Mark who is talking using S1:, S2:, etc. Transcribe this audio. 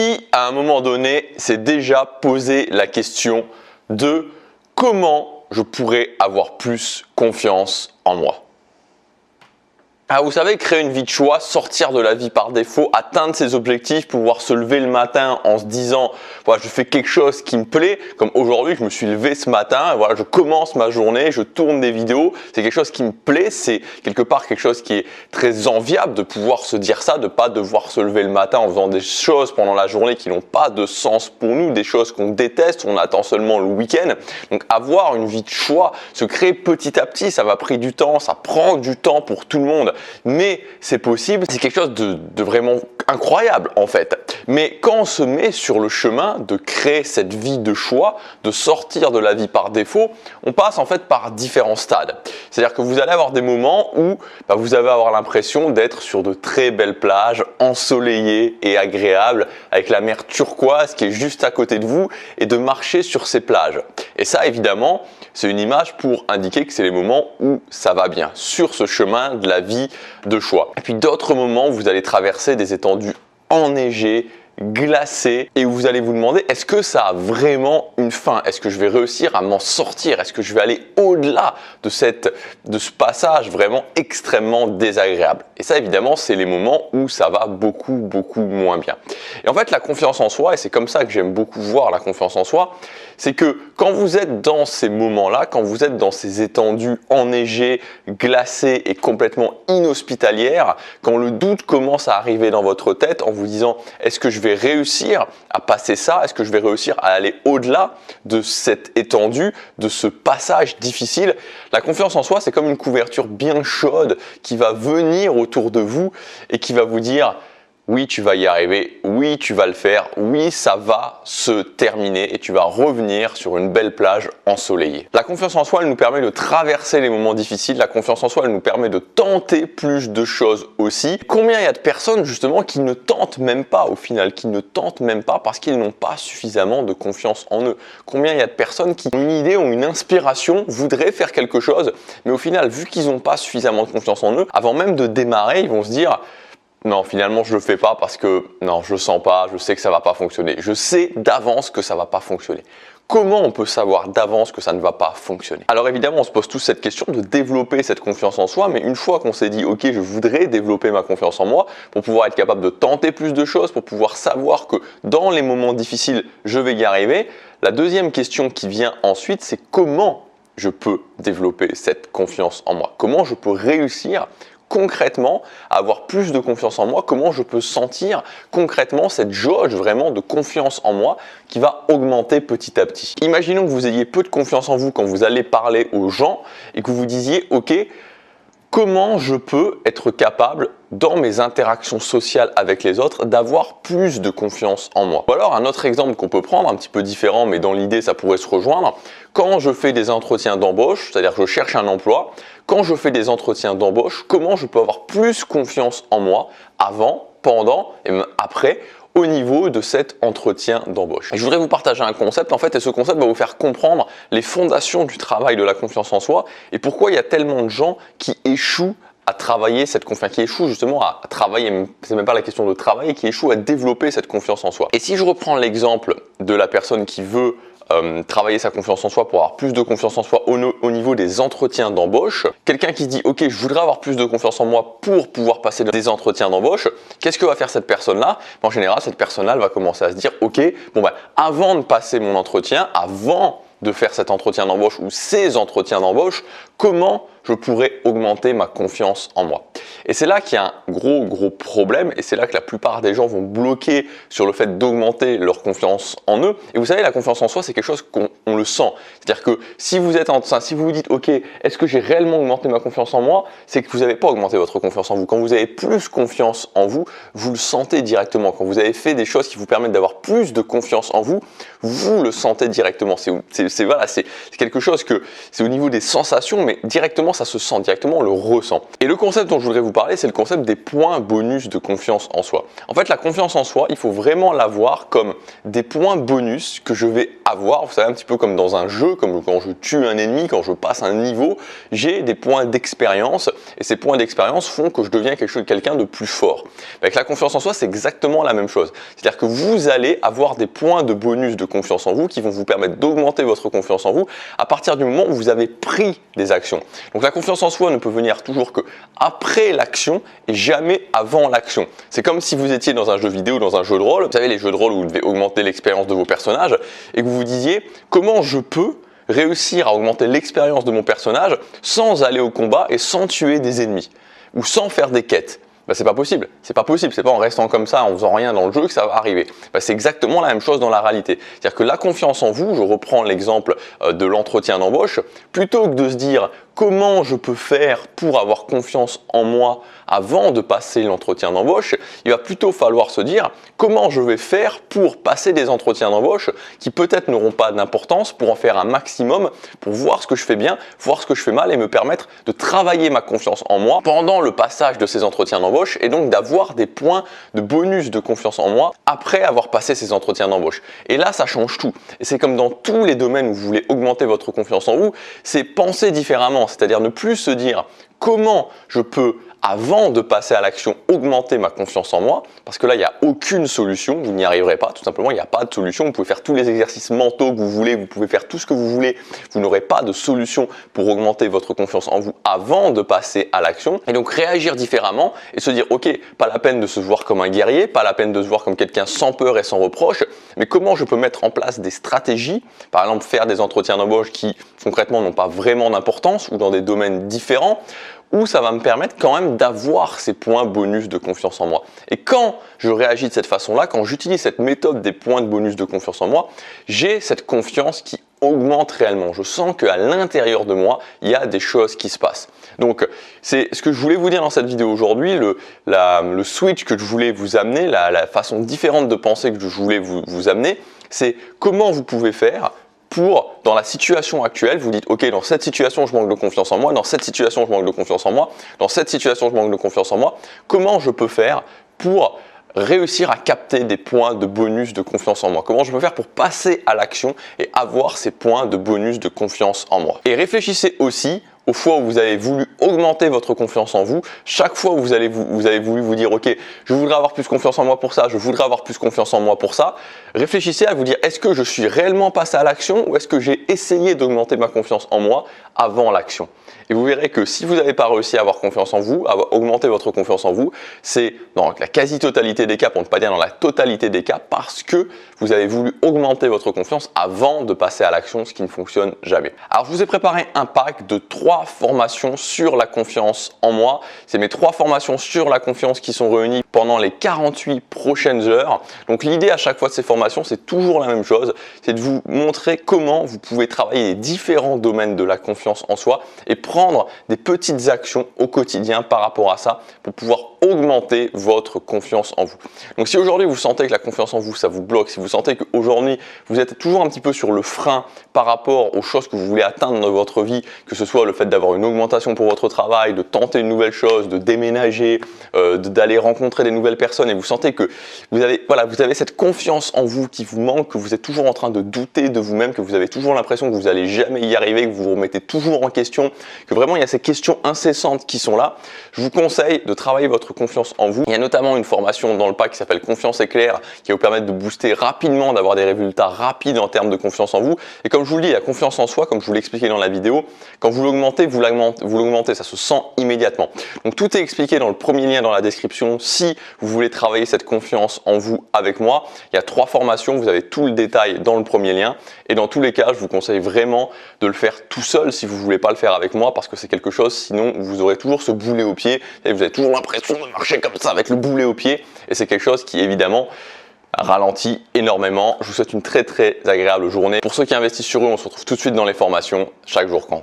S1: Qui, à un moment donné, s'est déjà posé la question de comment je pourrais avoir plus confiance en moi? Ah, vous savez, créer une vie de choix, sortir de la vie par défaut, atteindre ses objectifs, pouvoir se lever le matin en se disant voilà, je fais quelque chose qui me plaît, comme aujourd'hui je me suis levé ce matin, voilà, je commence ma journée, je tourne des vidéos, c'est quelque chose qui me plaît, c'est quelque part quelque chose qui est très enviable de pouvoir se dire ça, de pas devoir se lever le matin en faisant des choses pendant la journée qui n'ont pas de sens pour nous, des choses qu'on déteste, on attend seulement le week-end. Donc avoir une vie de choix, se créer petit à petit, ça va prendre du temps, ça prend du temps pour tout le monde. Mais c'est possible, c'est quelque chose de vraiment incroyable en fait. Mais quand on se met sur le chemin de créer cette vie de choix, de sortir de la vie par défaut, on passe en fait par différents stades. C'est-à-dire que vous allez avoir des moments où vous allez avoir l'impression d'être sur de très belles plages, ensoleillées et agréables, avec la mer turquoise qui est juste à côté de vous et de marcher sur ces plages. Et ça évidemment, c'est une image pour indiquer que c'est les moments où ça va bien, sur ce chemin de la vie de choix. Et puis d'autres moments où vous allez traverser des étendues enneigées, glacées, et où vous allez vous demander est-ce que ça a vraiment une fin? Est-ce que je vais réussir à m'en sortir? Est-ce que je vais aller au-delà de ce passage vraiment extrêmement désagréable? Et ça évidemment c'est les moments où ça va beaucoup moins bien. Et en fait la confiance en soi, et c'est comme ça que j'aime beaucoup voir la confiance en soi, c'est que quand vous êtes dans ces moments-là, quand vous êtes dans ces étendues enneigées, glacées et complètement inhospitalières, quand le doute commence à arriver dans votre tête en vous disant est-ce que je vais réussir à passer ça? Est-ce que je vais réussir à aller au-delà de cette étendue, de ce passage difficile? La confiance en soi, c'est comme une couverture bien chaude qui va venir autour de vous et qui va vous dire oui, tu vas y arriver, oui, tu vas le faire, oui, ça va se terminer et tu vas revenir sur une belle plage ensoleillée. La confiance en soi, elle nous permet de traverser les moments difficiles. La confiance en soi, elle nous permet de tenter plus de choses aussi. Combien il y a de personnes justement qui ne tentent même pas au final, qui ne tentent même pas parce qu'ils n'ont pas suffisamment de confiance en eux? Combien il y a de personnes qui ont une idée, ont une inspiration, voudraient faire quelque chose, mais au final, vu qu'ils n'ont pas suffisamment de confiance en eux, avant même de démarrer, ils vont se dire non, finalement, je le fais pas parce que non, je le sens pas, je sais que ça va pas fonctionner. Je sais d'avance que ça va pas fonctionner. Comment on peut savoir d'avance que ça ne va pas fonctionner? Alors évidemment, on se pose tous cette question de développer cette confiance en soi, mais une fois qu'on s'est dit ok, je voudrais développer ma confiance en moi pour pouvoir être capable de tenter plus de choses, pour pouvoir savoir que dans les moments difficiles, je vais y arriver, la deuxième question qui vient ensuite, c'est comment je peux développer cette confiance en moi? Comment je peux réussir concrètement à avoir plus de confiance en moi? Comment je peux sentir concrètement cette jauge vraiment de confiance en moi qui va augmenter petit à petit? Imaginons que vous ayez peu de confiance en vous quand vous allez parler aux gens et que vous disiez ok, comment je peux être capable dans mes interactions sociales avec les autres d'avoir plus de confiance en moi? Ou alors un autre exemple qu'on peut prendre, un petit peu différent mais dans l'idée ça pourrait se rejoindre, quand je fais des entretiens d'embauche, c'est-à-dire que je cherche un emploi, quand je fais des entretiens d'embauche, comment je peux avoir plus confiance en moi avant, pendant et même après au niveau de cet entretien d'embauche. Et je voudrais vous partager un concept en fait, et ce concept va vous faire comprendre les fondations du travail de la confiance en soi et pourquoi il y a tellement de gens qui échouent à travailler cette confiance, qui échouent justement à travailler, c'est même pas la question de travailler, qui échouent à développer cette confiance en soi. Et si je reprends l'exemple de la personne qui veut travailler sa confiance en soi pour avoir plus de confiance en soi au niveau des entretiens d'embauche. Quelqu'un qui se dit ok, je voudrais avoir plus de confiance en moi pour pouvoir passer des entretiens d'embauche, qu'est-ce que va faire cette personne-là? En général, cette personne-là va commencer à se dire ok, avant de passer mon entretien, avant de faire cet entretien d'embauche ou ces entretiens d'embauche, comment je pourrais augmenter ma confiance en moi? Et c'est là qu'il y a un gros problème et c'est là que la plupart des gens vont bloquer sur le fait d'augmenter leur confiance en eux. Et vous savez, la confiance en soi, c'est quelque chose qu'on le sent. C'est-à-dire que si vous vous dites ok, est-ce que j'ai réellement augmenté ma confiance en moi? C'est que vous n'avez pas augmenté votre confiance en vous. Quand vous avez plus confiance en vous, vous le sentez directement. Quand vous avez fait des choses qui vous permettent d'avoir plus de confiance en vous, vous le sentez directement. C'est quelque chose que c'est au niveau des sensations, mais directement ça se sent, directement on le ressent. Et le concept dont je voudrais vous parler, c'est le concept des points bonus de confiance en soi. En fait, la confiance en soi, il faut vraiment la voir comme des points bonus que je vais avoir, vous savez, un petit peu comme dans un jeu, comme quand je tue un ennemi, quand je passe un niveau, j'ai des points d'expérience et ces points d'expérience font que je deviens quelqu'un de plus fort. Avec la confiance en soi, c'est exactement la même chose. C'est-à-dire que vous allez avoir des points de bonus de confiance en vous qui vont vous permettre d'augmenter votre confiance en vous à partir du moment où vous avez pris des actions. Donc la confiance en soi ne peut venir toujours que après l'action et jamais avant l'action. C'est comme si vous étiez dans un jeu vidéo, dans un jeu de rôle, vous savez les jeux de rôle où vous devez augmenter l'expérience de vos personnages et que vous vous disiez comment je peux réussir à augmenter l'expérience de mon personnage sans aller au combat et sans tuer des ennemis ou sans faire des quêtes. C'est pas possible, c'est pas possible, c'est pas en restant comme ça, en faisant rien dans le jeu que ça va arriver. C'est exactement la même chose dans la réalité. C'est-à-dire que la confiance en vous, je reprends l'exemple de l'entretien d'embauche, plutôt que de se dire comment je peux faire pour avoir confiance en moi avant de passer l'entretien d'embauche, il va plutôt falloir se dire comment je vais faire pour passer des entretiens d'embauche qui peut-être n'auront pas d'importance, pour en faire un maximum, pour voir ce que je fais bien, voir ce que je fais mal et me permettre de travailler ma confiance en moi pendant le passage de ces entretiens d'embauche et donc d'avoir des points de bonus de confiance en moi après avoir passé ces entretiens d'embauche. Et là, ça change tout. Et c'est comme dans tous les domaines où vous voulez augmenter votre confiance en vous, c'est penser différemment, c'est-à-dire ne plus se dire comment je peux, avant de passer à l'action, augmenter ma confiance en moi, parce que là, il n'y a aucune solution, vous n'y arriverez pas, tout simplement, il n'y a pas de solution, vous pouvez faire tous les exercices mentaux que vous voulez, vous pouvez faire tout ce que vous voulez, vous n'aurez pas de solution pour augmenter votre confiance en vous avant de passer à l'action, et donc réagir différemment et se dire, ok, pas la peine de se voir comme un guerrier, pas la peine de se voir comme quelqu'un sans peur et sans reproche, mais comment je peux mettre en place des stratégies, par exemple faire des entretiens d'embauche qui concrètement n'ont pas vraiment d'importance ou dans des domaines différents, où ça va me permettre quand même d'avoir ces points bonus de confiance en moi. Et quand je réagis de cette façon-là, quand j'utilise cette méthode des points de bonus de confiance en moi, j'ai cette confiance qui augmente réellement. Je sens qu'à l'intérieur de moi, il y a des choses qui se passent. Donc, c'est ce que je voulais vous dire dans cette vidéo aujourd'hui, le switch que je voulais vous amener, la façon différente de penser que je voulais vous amener, c'est comment vous pouvez faire pour, dans la situation actuelle, vous dites, ok, dans cette situation, je manque de confiance en moi, dans cette situation, je manque de confiance en moi, dans cette situation, je manque de confiance en moi, comment je peux faire pour réussir à capter des points de bonus de confiance en moi? Comment je peux faire pour passer à l'action et avoir ces points de bonus de confiance en moi? Et réfléchissez aussi aux fois où vous avez voulu augmenter votre confiance en vous, chaque fois où vous avez voulu vous dire, ok, je voudrais avoir plus confiance en moi pour ça, je voudrais avoir plus confiance en moi pour ça, réfléchissez à vous dire, est-ce que je suis réellement passé à l'action ou est-ce que j'ai essayé d'augmenter ma confiance en moi avant l'action? Et vous verrez que si vous n'avez pas réussi à avoir confiance en vous, à augmenter votre confiance en vous, c'est dans la quasi-totalité des cas, pour ne pas dire dans la totalité des cas, parce que vous avez voulu augmenter votre confiance avant de passer à l'action, ce qui ne fonctionne jamais. Alors, je vous ai préparé un pack de 3 formations sur la confiance en moi. C'est mes 3 formations sur la confiance qui sont réunies pendant les 48 prochaines heures. Donc, l'idée à chaque fois de ces formations, c'est toujours la même chose, c'est de vous montrer comment vous pouvez travailler les différents domaines de la confiance en soi et prendre des petites actions au quotidien par rapport à ça pour pouvoir augmenter votre confiance en vous. Donc si aujourd'hui vous sentez que la confiance en vous ça vous bloque, si vous sentez qu'aujourd'hui vous êtes toujours un petit peu sur le frein par rapport aux choses que vous voulez atteindre dans votre vie, que ce soit le fait d'avoir une augmentation pour votre travail, de tenter une nouvelle chose, de déménager, d'aller rencontrer des nouvelles personnes et vous sentez que vous avez cette confiance en vous qui vous manque, que vous êtes toujours en train de douter de vous-même, que vous avez toujours l'impression que vous n'allez jamais y arriver, que vous vous remettez toujours en question, que vraiment il y a ces questions incessantes qui sont là, je vous conseille de travailler votre confiance en vous. Il y a notamment une formation dans le pack qui s'appelle Confiance éclair qui va vous permettre de booster rapidement, d'avoir des résultats rapides en termes de confiance en vous. Et comme je vous le dis, la confiance en soi, comme je vous l'ai expliqué dans la vidéo, quand vous l'augmentez, vous l'augmentez, ça se sent immédiatement. Donc tout est expliqué dans le premier lien dans la description. Si vous voulez travailler cette confiance en vous avec moi, il y a 3 formations, vous avez tout le détail dans le premier lien. Et dans tous les cas, je vous conseille vraiment de le faire tout seul si vous ne voulez pas le faire avec moi parce que c'est quelque chose, sinon vous aurez toujours ce boulet au pied et vous avez toujours l'impression de marcher comme ça avec le boulet au pied et c'est quelque chose qui évidemment ralentit énormément. Je vous souhaite une très agréable journée. Pour ceux qui investissent sur eux, on se retrouve tout de suite dans les formations. Chaque jour compte.